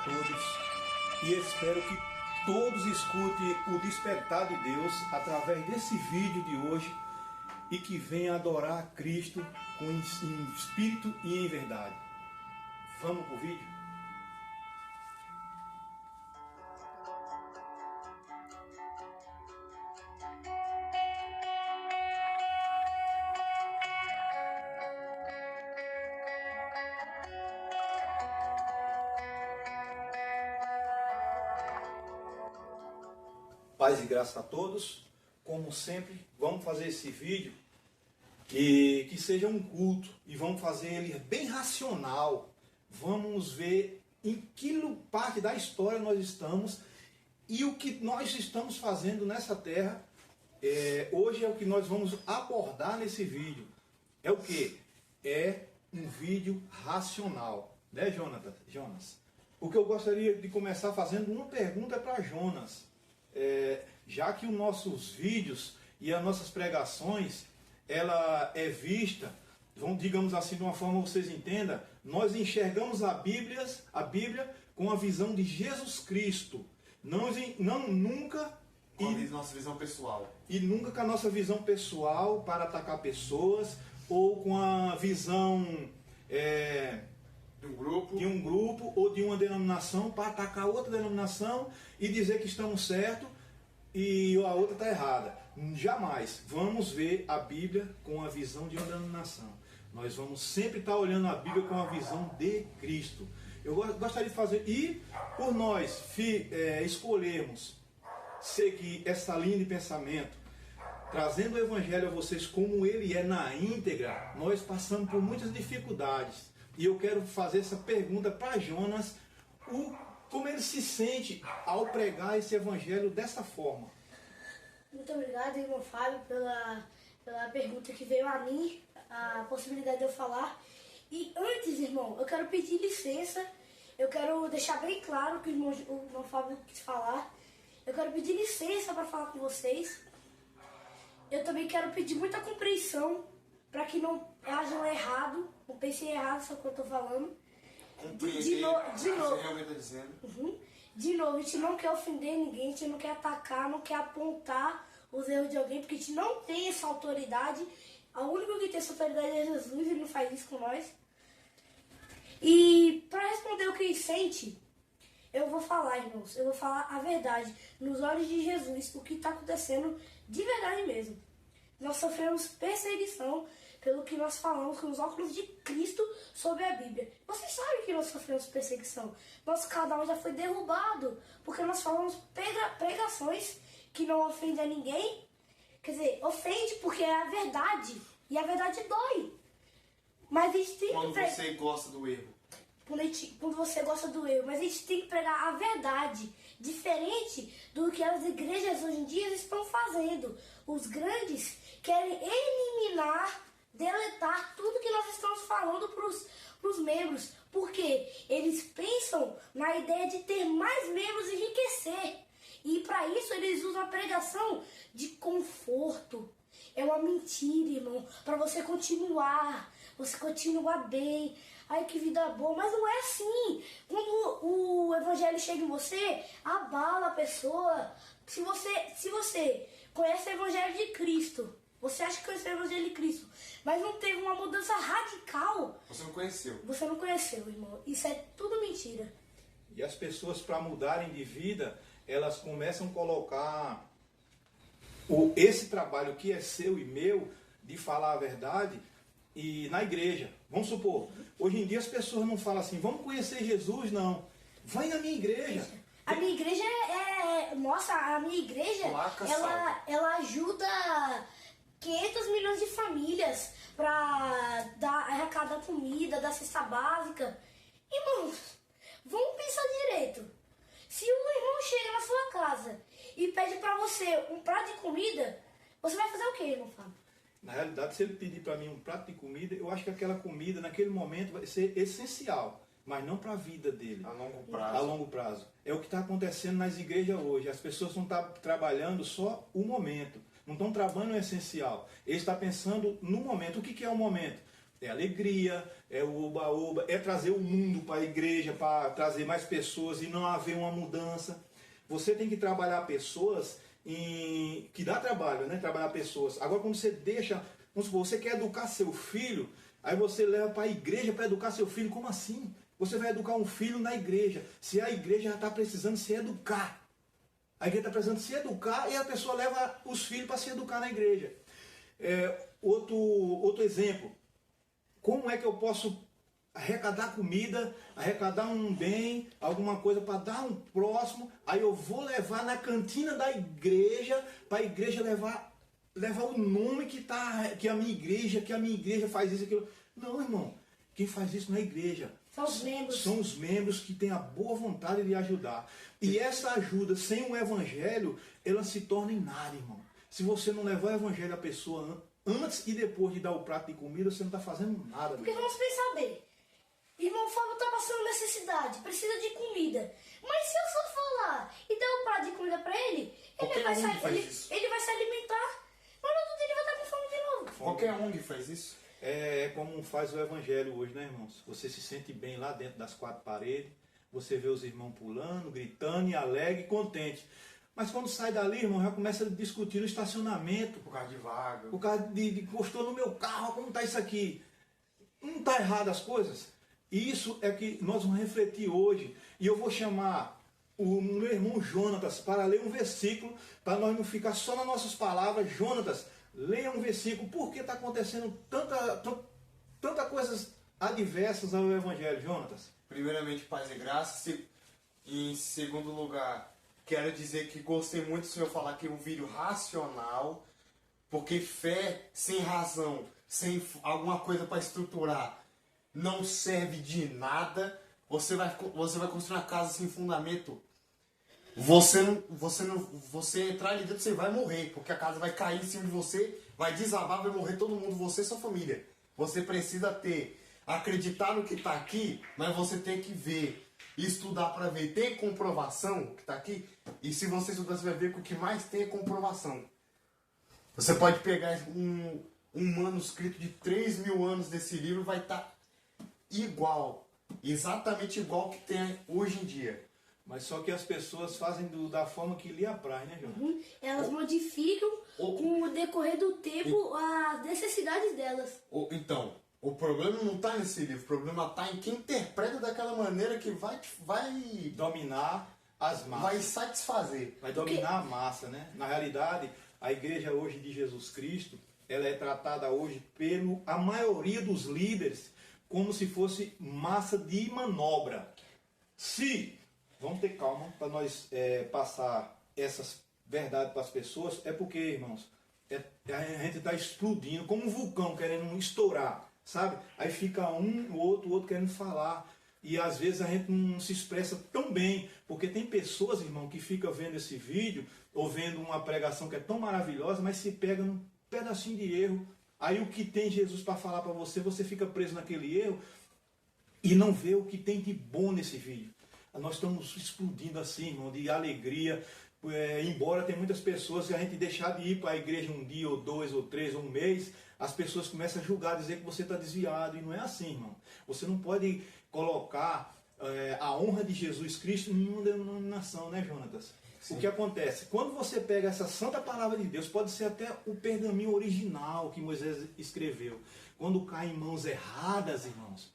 todos e espero que todos escutem o despertar de Deus através desse vídeo de hoje e que venham adorar a Cristo em espírito e em verdade. Vamos para o vídeo? Paz e graça a todos. Como sempre, vamos fazer esse vídeo que seja um culto e vamos fazer ele bem racional. Vamos ver em que parte da história nós estamos e o que nós estamos fazendo nessa terra. Hoje é o que nós vamos abordar nesse vídeo. É o que? É um vídeo racional, né, Jonas? O que eu gostaria de começar fazendo uma pergunta para Jonas. Já que os nossos vídeos e as nossas pregações, ela é vista, digamos assim, de uma forma que vocês entendam, nós enxergamos a Bíblia com a visão de Jesus Cristo, nunca com a nossa visão pessoal. E nunca com a nossa visão pessoal para atacar pessoas, ou com a visão de um grupo ou de uma denominação para atacar outra denominação e dizer que estamos certos e a outra está errada. Jamais vamos ver a Bíblia com a visão de uma denominação. Nós vamos sempre estar olhando a Bíblia com a visão de Cristo. Eu gostaria de fazer, e por nós escolhermos seguir essa linha de pensamento, trazendo o Evangelho a vocês como ele é na íntegra, nós passamos por muitas dificuldades. E eu quero fazer essa pergunta para Jonas, como ele se sente ao pregar esse evangelho dessa forma. Muito obrigado, irmão Fábio, pela pergunta que veio a mim, a possibilidade de eu falar. E antes, irmão, eu quero pedir licença, eu quero deixar bem claro que o irmão Fábio quis falar. Eu quero pedir licença para falar com vocês. Eu também quero pedir muita compreensão para que não hajam errado, não pensem errado sobre o que eu estou falando. De novo, a gente não quer ofender ninguém, a gente não quer atacar, não quer apontar os erros de alguém, porque a gente não tem essa autoridade. A única que tem essa autoridade é Jesus, ele não faz isso com nós. E para responder o que ele sente, eu vou falar, irmãos, eu vou falar a verdade, nos olhos de Jesus, o que está acontecendo de verdade mesmo. Nós sofremos perseguição pelo que nós falamos com os óculos de Cristo sobre a Bíblia. Vocês sabem que nós sofremos perseguição. Nosso canal já foi derrubado, porque nós falamos pregações que não ofendem a ninguém. Quer dizer, ofende porque é a verdade, e a verdade dói. Mas a gente tem quando você gosta do erro. Quando você gosta do erro, mas a gente tem que pregar a verdade, diferente do que as igrejas hoje em dia estão fazendo. Os grandes querem eliminar, deletar tudo que nós estamos falando para os membros, porque eles pensam na ideia de ter mais membros e enriquecer. E para isso eles usam a pregação de conforto. É uma mentira, irmão, para você continuar bem. Ai, que vida boa, mas não é assim. Quando o evangelho chega em você, abala a pessoa. Se você conhece o evangelho de Cristo, você acha que conhece o evangelho de Cristo, mas não teve uma mudança radical, você não conheceu. Você não conheceu, irmão. Isso é tudo mentira. E as pessoas, para mudarem de vida, elas começam a colocar esse trabalho que é seu e meu, de falar a verdade, e na igreja. Vamos supor, hoje em dia as pessoas não falam assim, vamos conhecer Jesus, não. Vai na minha igreja. A minha igreja a minha igreja, ela ajuda 500 milhões de famílias para arrecadar comida, dar cesta básica. Irmãos, vamos pensar direito. Se um irmão chega na sua casa e pede para você um prato de comida, você vai fazer o quê, irmão Fábio? Na realidade, se ele pedir para mim um prato de comida, eu acho que aquela comida, naquele momento, vai ser essencial, mas não para a vida dele. A longo prazo. A longo prazo. É o que está acontecendo nas igrejas hoje. As pessoas não estão trabalhando só o momento. Não estão trabalhando o essencial. Eles estão pensando no momento. O que é o momento? é alegria, é o oba-oba, é trazer o mundo para a igreja, para trazer mais pessoas e não haver uma mudança. Você tem que trabalhar pessoas que dá trabalho, né? Trabalhar pessoas. Agora, quando você deixa, vamos supor, você quer educar seu filho, aí você leva para a igreja para educar seu filho, como assim? Você vai educar um filho na igreja, se a igreja já está precisando se educar. A igreja está precisando se educar e a pessoa leva os filhos para se educar na igreja. Outro exemplo, como é que eu posso arrecadar comida, arrecadar um bem, alguma coisa para dar um próximo, aí eu vou levar na cantina da igreja, para a igreja levar o nome que a minha igreja faz isso e aquilo. Não, irmão, quem faz isso não é a igreja. São os membros que têm a boa vontade de ajudar. E essa ajuda sem o evangelho, ela se torna em nada, irmão. Se você não levar o evangelho à pessoa antes e depois de dar o prato de comida, você não está fazendo nada. Porque vamos pensar bem. Irmão Fábio está passando necessidade, precisa de comida. Mas se eu só for lá e der um prato de comida para ele, ele vai se alimentar, mas no outro dia ele vai estar com fome de novo. Qualquer ONG faz isso. É como faz o evangelho hoje, né, irmãos? Você se sente bem lá dentro das quatro paredes, você vê os irmãos pulando, gritando e alegre e contente. Mas quando sai dali, irmão, já começa a discutir o estacionamento. Por causa de vaga. Por causa de encostou no meu carro, como está isso aqui? Não está errado as coisas? Isso é que nós vamos refletir hoje. E eu vou chamar o meu irmão Jonatas para ler um versículo, para nós não ficar só nas nossas palavras. Jonatas, leia um versículo. Por que está acontecendo tanta coisas adversas ao Evangelho, Jonatas? Primeiramente, paz e graça. Em segundo lugar, quero dizer que gostei muito do senhor falar que é um vídeo racional, porque fé sem razão, sem alguma coisa para estruturar, não serve de nada. Você vai construir uma casa sem fundamento. Você entrar ali dentro, você vai morrer, porque a casa vai cair em cima de você, vai desabar, vai morrer todo mundo, você e sua família. Você precisa acreditar no que está aqui, mas você tem que ver, estudar para ver. Tem comprovação que está aqui? E se você estudar, você vai ver que o que mais tem é comprovação. Você pode pegar um manuscrito de 3.000 anos desse livro, vai estar igual, exatamente igual que tem hoje em dia. Mas só que as pessoas fazem da forma que lhe apraz, né, João? Elas modificam com o decorrer do tempo as necessidades delas. Então, o problema não está nesse livro, o problema está em quem interpreta daquela maneira que vai dominar as massas. Vai satisfazer. Vai dominar a massa, né? Na realidade, a igreja hoje de Jesus Cristo, ela é tratada hoje a maioria dos líderes como se fosse massa de manobra. Vamos ter calma para nós passar essas verdades para as pessoas, é porque, irmãos, a gente está explodindo como um vulcão querendo estourar, sabe? Aí fica o outro querendo falar. E às vezes a gente não se expressa tão bem, porque tem pessoas, irmão, que ficam vendo esse vídeo, ou vendo uma pregação que é tão maravilhosa, mas se pega num pedacinho de erro. Aí o que tem Jesus para falar para você, você fica preso naquele erro e não vê o que tem de bom nesse vídeo. Nós estamos explodindo assim, irmão, de alegria. Embora tem muitas pessoas, se a gente deixar de ir para a igreja um dia, ou 2, ou 3, ou um mês, as pessoas começam a julgar, dizer que você está desviado. E não é assim, irmão. Você não pode colocar a honra de Jesus Cristo em nenhuma denominação, né, Jonatas? Sim. O que acontece? Quando você pega essa santa palavra de Deus, pode ser até o pergaminho original que Moisés escreveu. Quando cai em mãos erradas, irmãos,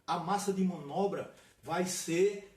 a massa de manobra vai ser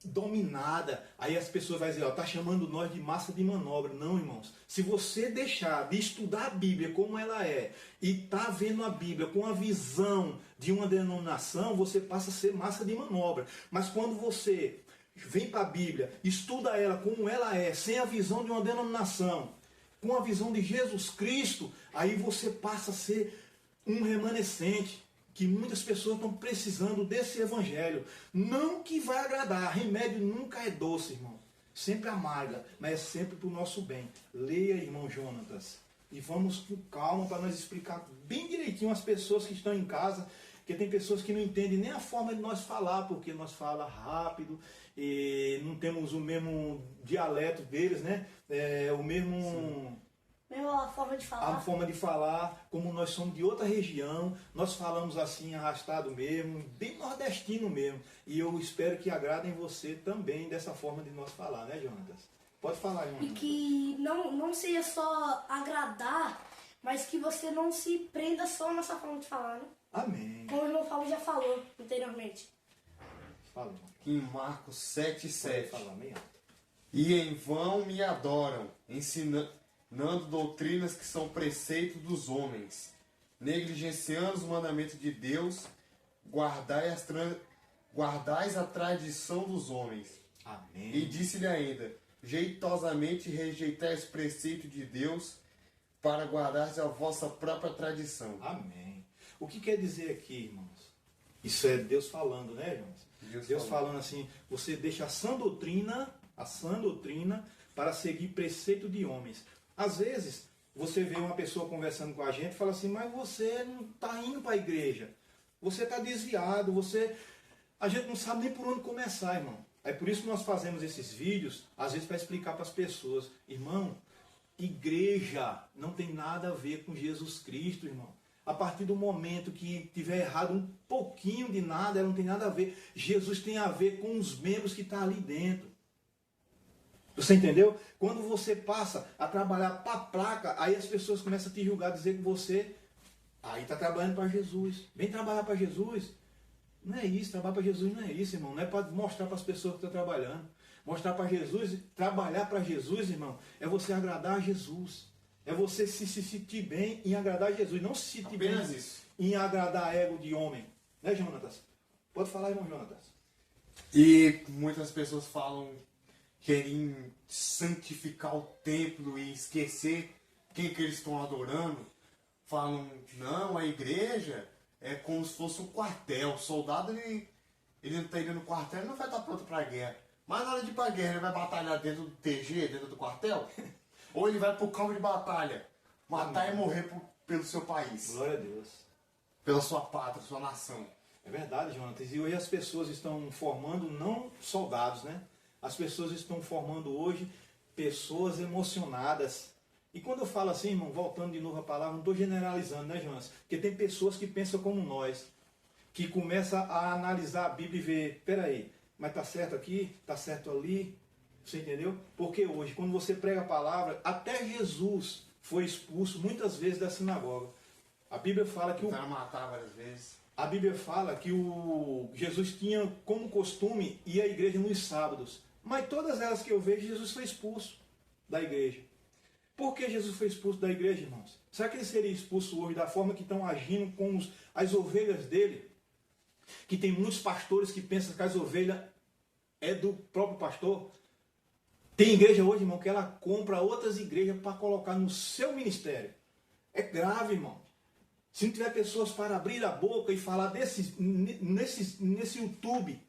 dominada. Aí as pessoas vão dizer, está chamando nós de massa de manobra. Não, irmãos. Se você deixar de estudar a Bíblia como ela é e está vendo a Bíblia com a visão de uma denominação, você passa a ser massa de manobra. Mas quando você vem para a Bíblia, estuda ela como ela é, sem a visão de uma denominação, com a visão de Jesus Cristo, aí você passa a ser um remanescente, que muitas pessoas estão precisando desse evangelho. Não que vai agradar, remédio nunca é doce, irmão. Sempre amarga, mas é sempre para o nosso bem. Leia, irmão Jonatas, e vamos com calma para nós explicar bem direitinho às pessoas que estão em casa, porque tem pessoas que não entendem nem a forma de nós falar, porque nós falamos rápido, e não temos o mesmo dialeto deles, né? O mesmo... Mesma a forma de falar. A forma de falar, como nós somos de outra região, nós falamos assim, arrastado mesmo, bem nordestino mesmo. E eu espero que agradem você também dessa forma de nós falar, né, Jonatas? Pode falar, Jonatas. E que não seja só agradar, mas que você não se prenda só nessa forma de falar, né? Amém. Como o irmão Fábio já falou anteriormente. Fala, irmão. Em Marcos 7:7. Pode falar, bem alto. E em vão me adoram, ensinando doutrinas que são preceitos dos homens, negligenciando os mandamentos de Deus, guardais a tradição dos homens. Amém. E disse-lhe ainda, jeitosamente rejeitais o preceito de Deus, para guardar a vossa própria tradição. Amém. O que quer dizer aqui, irmãos? Isso é Deus falando, né, irmãos? Deus falando assim, você deixa a sã doutrina para seguir preceito de homens. Às vezes, você vê uma pessoa conversando com a gente e fala assim, mas você não está indo para a igreja. Você está desviado, a gente não sabe nem por onde começar, irmão. É por isso que nós fazemos esses vídeos, às vezes para explicar para as pessoas. Irmão, igreja não tem nada a ver com Jesus Cristo, irmão. A partir do momento que tiver errado um pouquinho de nada, ela não tem nada a ver. Jesus tem a ver com os membros que estão ali dentro. Você entendeu? Quando você passa a trabalhar para a placa, aí as pessoas começam a te julgar, dizer que você aí está trabalhando para Jesus. Vem trabalhar para Jesus. Não é isso, trabalhar para Jesus não é isso, irmão. Não é para mostrar para as pessoas que estão trabalhando. Mostrar para Jesus, trabalhar para Jesus, irmão, é você agradar a Jesus. É você se sentir bem em agradar a Jesus. Não se sentir bem em agradar ego de homem. Né, Jonatas? Pode falar, irmão Jonatas. E muitas pessoas falam, querem santificar o templo e esquecer quem que eles estão adorando. Falam, não, a igreja é como se fosse um quartel. O soldado, ele não está indo no quartel, ele não vai estar pronto para a guerra. Mas na hora de ir para a guerra, ele vai batalhar dentro do TG, dentro do quartel? Ou ele vai para o campo de batalha, matar e morrer pelo seu país. Glória a Deus. Pela sua pátria, sua nação. É verdade, Jonatas. E hoje as pessoas estão formando não soldados, né? As pessoas estão formando hoje pessoas emocionadas. E quando eu falo assim, irmão, voltando de novo a palavra, não estou generalizando, né, Jonas? Porque tem pessoas que pensam como nós, que começam a analisar a Bíblia e ver, peraí, mas está certo aqui, está certo ali. Você entendeu? Porque hoje, quando você prega a palavra, até Jesus foi expulso muitas vezes da sinagoga. A Bíblia fala que matar várias vezes. A Bíblia fala que Jesus tinha como costume ir à igreja nos sábados. Mas todas elas que eu vejo, Jesus foi expulso da igreja. Por que Jesus foi expulso da igreja, irmãos? Será que ele seria expulso hoje da forma que estão agindo com as ovelhas dele? Que tem muitos pastores que pensam que as ovelhas é do próprio pastor. Tem igreja hoje, irmão, que ela compra outras igrejas para colocar no seu ministério. É grave, irmão. Se não tiver pessoas para abrir a boca e falar nesse YouTube,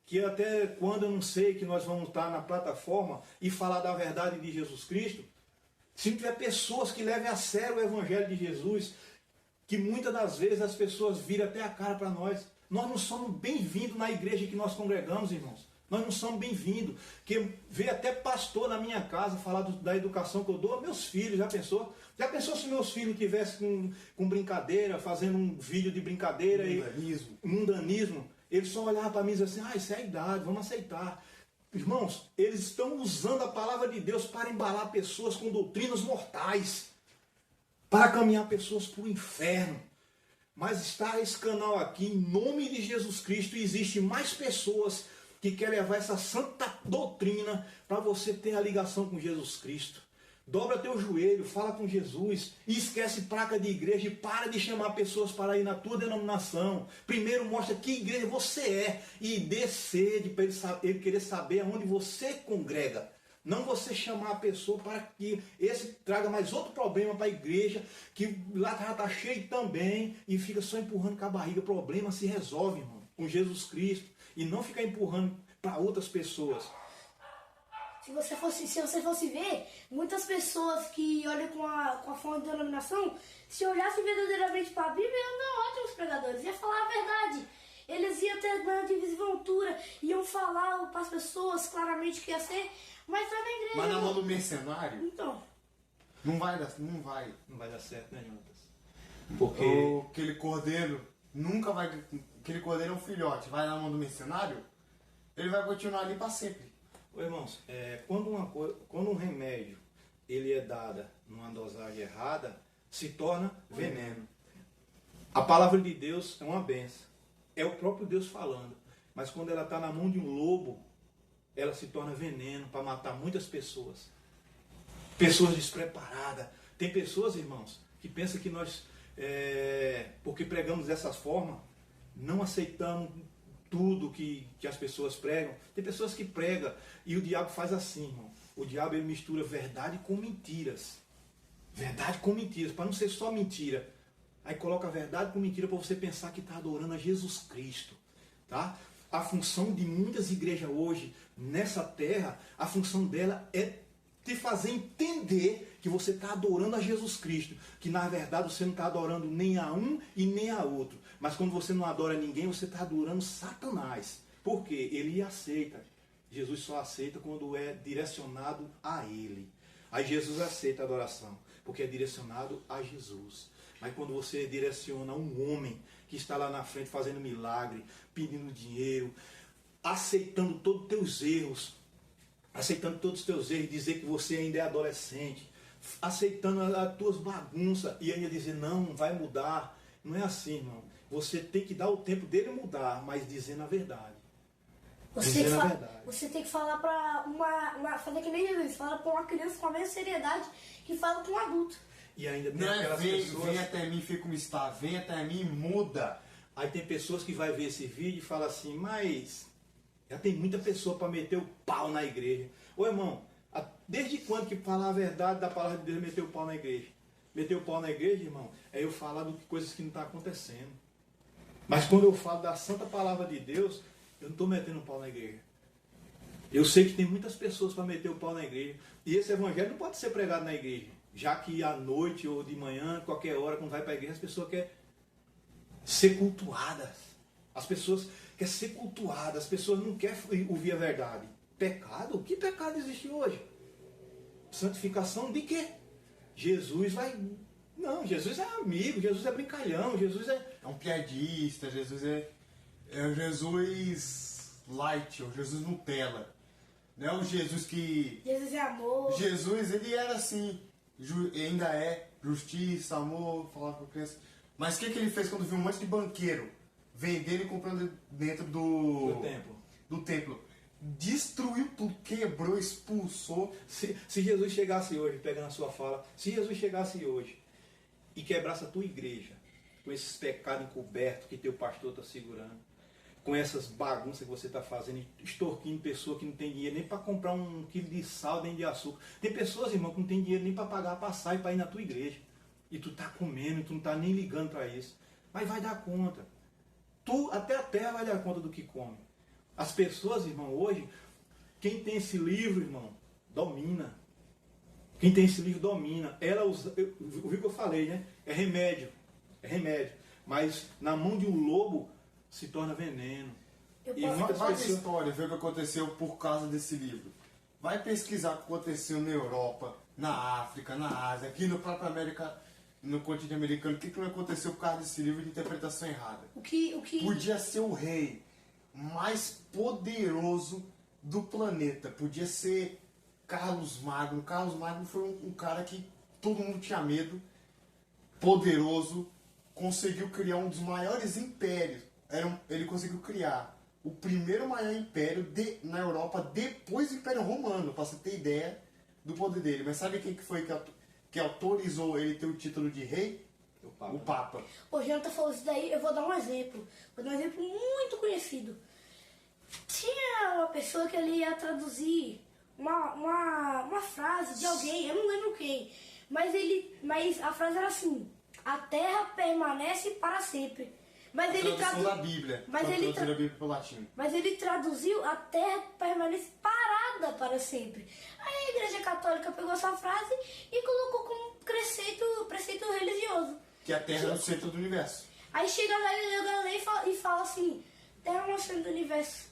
que até quando eu não sei que nós vamos estar na plataforma e falar da verdade de Jesus Cristo, se não tiver pessoas que levem a sério o Evangelho de Jesus, que muitas das vezes as pessoas viram até a cara para nós. Nós não somos bem-vindos na igreja que nós congregamos, irmãos. Nós não somos bem-vindos. Que vê até pastor na minha casa falar da educação que eu dou a meus filhos. Já pensou? Já pensou se meus filhos estivessem com brincadeira, fazendo um vídeo de brincadeira mundanismo? Eles só olhavam para mim e diziam assim, isso é a idade, vamos aceitar. Irmãos, eles estão usando a palavra de Deus para embalar pessoas com doutrinas mortais. Para caminhar pessoas para o inferno. Mas está esse canal aqui, em nome de Jesus Cristo, e existe mais pessoas que querem levar essa santa doutrina para você ter a ligação com Jesus Cristo. Dobra teu joelho, fala com Jesus e esquece placa de igreja e para de chamar pessoas para ir na tua denominação. Primeiro mostra que igreja você é e dê sede para ele querer saber aonde você congrega. Não você chamar a pessoa para que esse traga mais outro problema para a igreja, que lá já está cheio também e fica só empurrando com a barriga. O problema se resolve, irmão, com Jesus Cristo. E não ficar empurrando para outras pessoas. Se você fosse ver, muitas pessoas que olham com a forma de denominação, se olhassem verdadeiramente para a Bíblia, iam dar ótimos pregadores, iam falar a verdade. Eles iam ter grande desenvoltura, iam falar para as pessoas claramente o que ia ser, mas está na igreja. Mas na mão do mercenário? Então. Não vai dar, não vai. Não vai dar certo, né, Jonatas? Porque... Aquele cordeiro nunca vai... Aquele cordeiro é um filhote, vai na mão do mercenário, ele vai continuar ali para sempre. Ô, irmãos, quando um remédio ele é dado numa dosagem errada, se torna veneno. A palavra de Deus é uma benção. É o próprio Deus falando. Mas quando ela está na mão de um lobo, ela se torna veneno para matar muitas pessoas. Pessoas despreparadas. Tem pessoas, irmãos, que pensam que nós, porque pregamos dessa forma, não aceitamos tudo que as pessoas pregam. Tem pessoas que pregam e o diabo faz assim, irmão. O diabo ele mistura verdade com mentiras. Verdade com mentiras, para não ser só mentira. Aí coloca a verdade com mentira para você pensar que está adorando a Jesus Cristo. Tá? A função de muitas igrejas hoje, nessa terra, a função dela é te fazer entender que você está adorando a Jesus Cristo. Que na verdade você não está adorando nem a um e nem a outro. Mas quando você não adora ninguém, você está adorando Satanás. Por quê? Ele aceita. Jesus só aceita quando é direcionado a Ele. Aí Jesus aceita a adoração, porque é direcionado a Jesus. Mas quando você direciona um homem que está lá na frente fazendo milagre, pedindo dinheiro, aceitando todos os teus erros, dizer que você ainda é adolescente, aceitando as tuas bagunças e ainda dizer não vai mudar. Não é assim, irmão. Você tem que dar o tempo dele mudar, mas dizendo a verdade. Você tem que falar para fazer que nem Jesus, fala para uma criança com a mesma seriedade que fala para um adulto. E ainda tem Não aquelas pessoas... Vem até mim, fica como está, vem até mim, muda. Aí tem pessoas que vai ver esse vídeo e fala assim, mas já tem muita pessoa para meter o pau na igreja. Ô irmão, desde quando que falar a verdade da palavra de Deus meter o pau na igreja? Meter o pau na igreja, irmão, é eu falar de coisas que não estão acontecendo. Mas quando eu falo da santa palavra de Deus, eu não estou metendo o pau na igreja. Eu sei que tem muitas pessoas para meter o pau na igreja. E esse evangelho não pode ser pregado na igreja. Já que à noite ou de manhã, qualquer hora, quando vai para a igreja, as pessoas querem ser cultuadas. As pessoas querem ser cultuadas. As pessoas não querem ouvir a verdade. Pecado? Que pecado existe hoje? Santificação de quê? Jesus vai... Não, Jesus é amigo, Jesus é brincalhão, Jesus é... É um piadista, Jesus é o Jesus light, é o Jesus Nutella. Não é o Jesus que... Jesus é amor. Jesus, ele era assim, ainda é justiça, amor, falar com a criança. Mas o que ele fez quando viu um monte de banqueiro vendendo e comprando dentro do templo? Destruiu tudo, quebrou, expulsou. Se Jesus chegasse hoje, pegando a sua fala, se Jesus chegasse hoje e quebrasse a tua igreja, com esses pecados encobertos que teu pastor está segurando, com essas bagunças que você está fazendo, extorquindo pessoa que não tem dinheiro nem para comprar um quilo de sal nem de açúcar. Tem pessoas, irmão, que não tem dinheiro nem para pagar a passagem para ir na tua igreja. E tu está comendo, e tu não está nem ligando para isso. Mas vai dar conta. Até a terra vai dar conta do que come. As pessoas, irmão, hoje, quem tem esse livro, irmão, domina. Quem tem esse livro domina. Ela usa, o que eu falei, né? É remédio. É remédio. Mas na mão de um lobo se torna veneno. E muitas pessoas... história, ver o que aconteceu por causa desse livro. Vai pesquisar o que aconteceu na Europa, na África, na Ásia, aqui no próprio América, no continente americano. O que não aconteceu por causa desse livro de interpretação errada? O que... Podia ser o rei mais poderoso do planeta. Podia ser Carlos Magno. Carlos Magno foi um cara que todo mundo tinha medo. Poderoso. Conseguiu criar um dos maiores impérios. Ele conseguiu criar o primeiro maior império na Europa depois do Império Romano, para você ter ideia do poder dele. Mas sabe quem que foi que autorizou ele ter o título de rei? O Papa. O Jonathan falou isso daí, eu vou dar um exemplo. Vou dar um exemplo muito conhecido. Tinha uma pessoa que ele ia traduzir uma frase de alguém, eu não lembro quem. Mas a frase era assim: a terra permanece para sempre. Mas ele traduziu da Bíblia. Mas ele traduziu a terra permanece parada para sempre. Aí a Igreja Católica pegou essa frase e colocou como preceito religioso. Que a terra é o centro do universo. Aí chega lá e fala assim: terra é o centro do universo.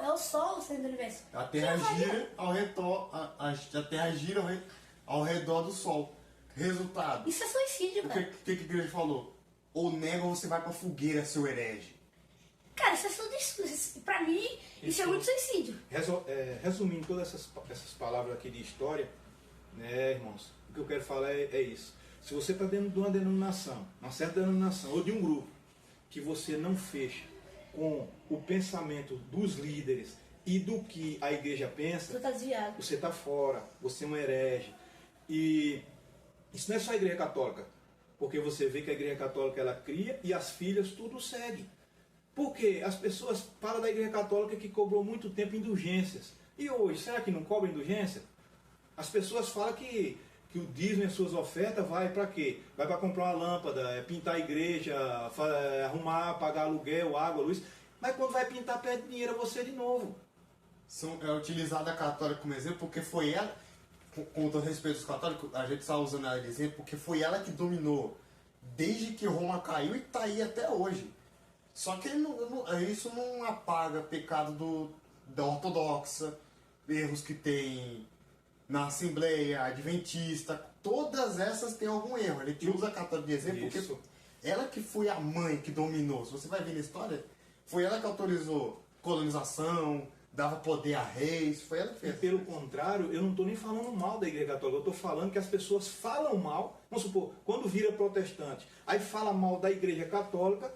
É o sol o centro do universo. A terra gira ao redor. A terra gira ao redor do sol. Resultado. Isso é suicídio, O cara. que a igreja falou? Ou nega ou você vai pra fogueira, seu herege. Cara, isso é suicídio. Pra mim, isso é muito suicídio. Resumindo todas essas palavras aqui de história, né, irmãos, o que eu quero falar é isso. Se você está dentro de uma denominação, uma certa denominação, ou de um grupo, que você não fecha com o pensamento dos líderes e do que a igreja pensa, Tu tá desviado. você está fora, você é um herege. E isso não é só a igreja católica, porque você vê que a igreja católica ela cria e as filhas tudo segue. Porque as pessoas falam da igreja católica que cobrou muito tempo indulgências. E hoje, será que não cobra indulgência? As pessoas falam que o dízimo e as suas ofertas vai para quê? Vai para comprar uma lâmpada, pintar a igreja, arrumar, pagar aluguel, água, luz. Mas quando vai pintar, pede dinheiro a você de novo. É utilizada a católica como exemplo porque foi ela, com todo respeito aos católicos, a gente está usando ela de exemplo porque foi ela que dominou desde que Roma caiu e está aí até hoje. Só que isso não apaga pecado da ortodoxa, erros que tem na Assembleia Adventista, todas essas têm algum erro. A gente usa a católica de exemplo Isso. porque ela que foi a mãe que dominou. Se você vai ver na história, foi ela que autorizou colonização, dava poder a reis, foi ela que E fez. pelo contrário, eu não estou nem falando mal da igreja católica, eu estou falando que as pessoas falam mal, vamos supor, quando vira protestante, aí fala mal da igreja católica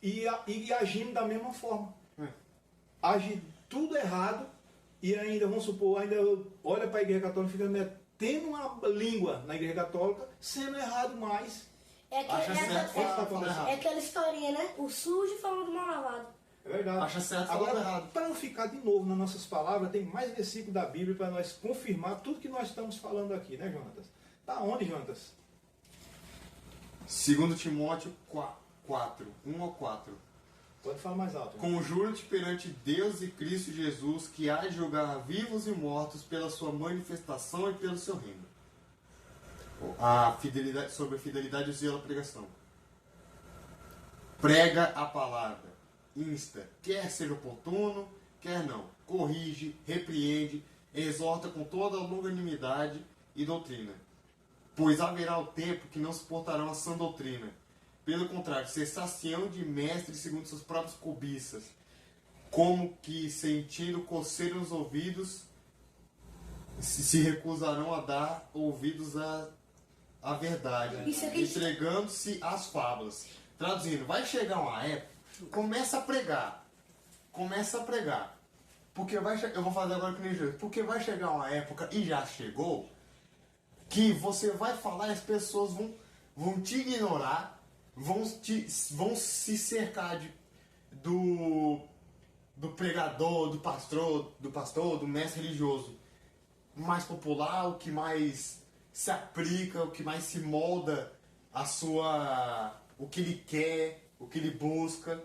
e agindo da mesma forma. Age tudo errado e ainda, vamos supor, ainda olha para a igreja católica e fica metendo uma língua na igreja católica, sendo errado mais. Acha certo falar errado. É aquela historinha, né? O sujo falando do mal lavado. É verdade. Acha certo falar Agora, errado. para não ficar de novo nas nossas palavras, tem mais versículo da Bíblia para nós confirmar tudo que nós estamos falando aqui, né, Jonatas? Tá onde, Jonatas? 2 Timóteo 4, 1 ao 4. Pode falar mais alto. Conjuro-te perante Deus e Cristo Jesus, que há de julgar vivos e mortos pela sua manifestação e pelo seu reino. Sobre a fidelidade e zelo à pregação. Prega a palavra, insta, quer ser oportuno, quer não. Corrige, repreende, exorta com toda a longanimidade e doutrina. Pois haverá o tempo que não suportarão a sã doutrina. Pelo contrário, se saciam de mestres segundo suas próprias cobiças, como que sentindo coceira nos ouvidos, se recusarão a dar ouvidos à verdade, Isso aqui- entregando-se às fábulas. Traduzindo, vai chegar uma época, começa a pregar, porque eu vou fazer agora que nem Jesus, porque vai chegar uma época, e já chegou, que você vai falar e as pessoas vão te ignorar, vão se cercar do pregador, do pastor, do mestre religioso mais popular, o que mais se aplica, o que mais se molda o que ele quer, o que ele busca.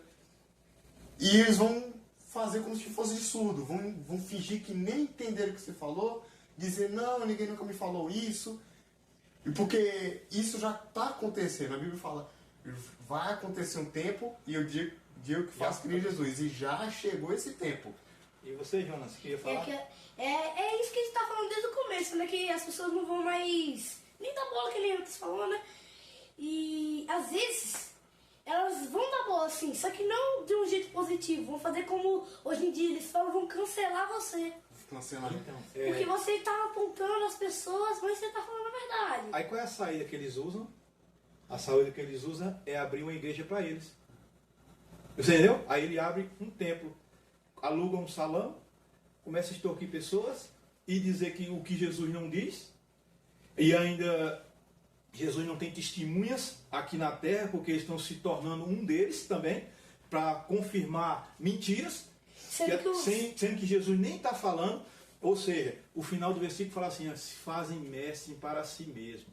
E eles vão fazer como se fosse de surdo, vão fingir que nem entenderam o que você falou, dizer, não, ninguém nunca me falou isso. E porque isso já está acontecendo. A Bíblia fala, vai acontecer um tempo e eu digo que faço que nem Jesus. E já chegou esse tempo. E você, Jonas, queria falar? É isso que a gente tá falando desde o começo, né? Que as pessoas não vão mais nem dar bola, que nem antes falou, né? E às vezes elas vão dar bola assim, só que não de um jeito positivo. Vão fazer como hoje em dia eles falam, vão cancelar você. Cancelar. Então, Porque você tá apontando as pessoas, mas você tá falando a verdade. aí qual é a saída que eles usam? A saída que eles usam é abrir uma igreja para eles. Você entendeu? Aí ele abre um templo, aluga um salão, começa a extorquir pessoas e dizer que o que Jesus não diz. E ainda Jesus não tem testemunhas aqui na terra, porque eles estão se tornando um deles também, para confirmar mentiras, sendo que Jesus nem está falando. Ou seja, o final do versículo fala assim, se fazem mestre para si mesmo.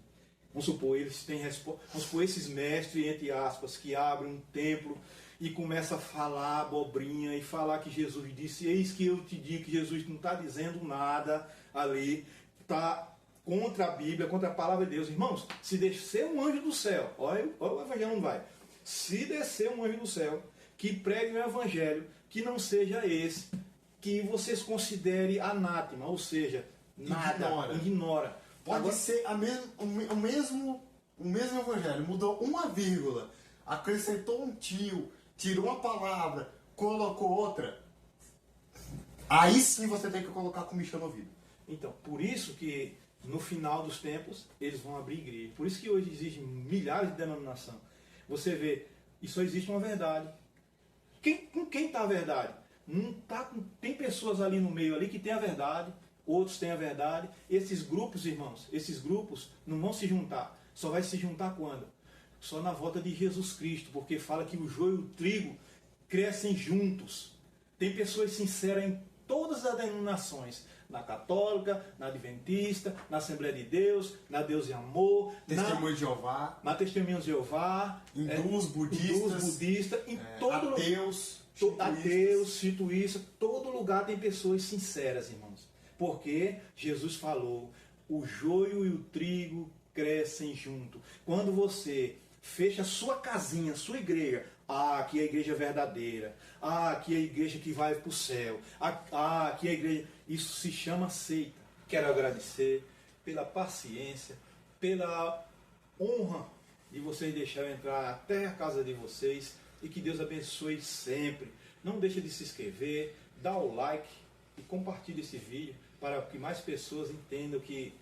Vamos supor, vamos supor esses mestres, entre aspas, que abrem um templo e começam a falar abobrinha e falar que Jesus disse, eis que eu te digo que Jesus não está dizendo nada ali, está contra a Bíblia, contra a palavra de Deus. Irmãos, se descer um anjo do céu, olha o evangelho não vai, se descer um anjo do céu, que pregue um evangelho, que não seja esse, que vocês considerem anátema, ou seja, nada, ignora. Pode Agora- ser o mesmo evangelho, mudou uma vírgula, acrescentou um tio, tirou uma palavra, colocou outra. Aí sim você tem que colocar comichão no ouvido. Então, por isso que no final dos tempos eles vão abrir igreja. Por isso que hoje existem milhares de denominações. Você vê, e só existe uma verdade. Com quem está a verdade? Não tá tem pessoas ali no meio ali que tem a verdade, outros têm a verdade. Esses grupos, irmãos, esses grupos não vão se juntar. Só vai se juntar quando? Só na volta de Jesus Cristo, porque fala que o joio e o trigo crescem juntos. Tem pessoas sinceras em todas as denominações. Na católica, na adventista, na Assembleia de Deus, na Deus e Amor, Testemunho de Jeová, na Testemunha de Jeová, hindus, budistas, em todo ateus, ateus, situístas, todo lugar tem pessoas sinceras, irmãos. Porque Jesus falou, o joio e o trigo crescem junto. Quando você fecha sua casinha, sua igreja, aqui é a igreja verdadeira, aqui é a igreja que vai para o céu, aqui é a igreja, isso se chama seita. Quero agradecer pela paciência, pela honra de vocês deixarem entrar até a casa de vocês e que Deus abençoe sempre. Não deixe de se inscrever, dá o like e compartilhe esse vídeo para que mais pessoas entendam que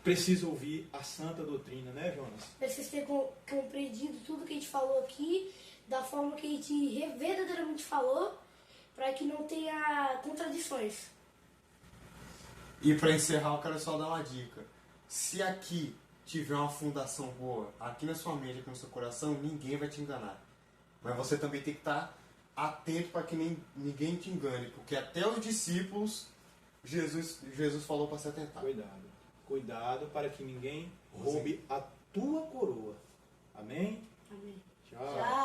precisa ouvir a santa doutrina, né, Jonas? Vocês terem compreendido tudo que a gente falou aqui, da forma que a gente verdadeiramente falou, para que não tenha contradições. E para encerrar, eu quero só dar uma dica. Se aqui tiver uma fundação boa, aqui na sua mente, aqui no seu coração, ninguém vai te enganar. Mas você também tem que estar atento para que ninguém te engane, porque até os discípulos, Jesus falou para se atentar. Cuidado para que ninguém roube a tua coroa. Amém? Amém. Tchau. Tchau.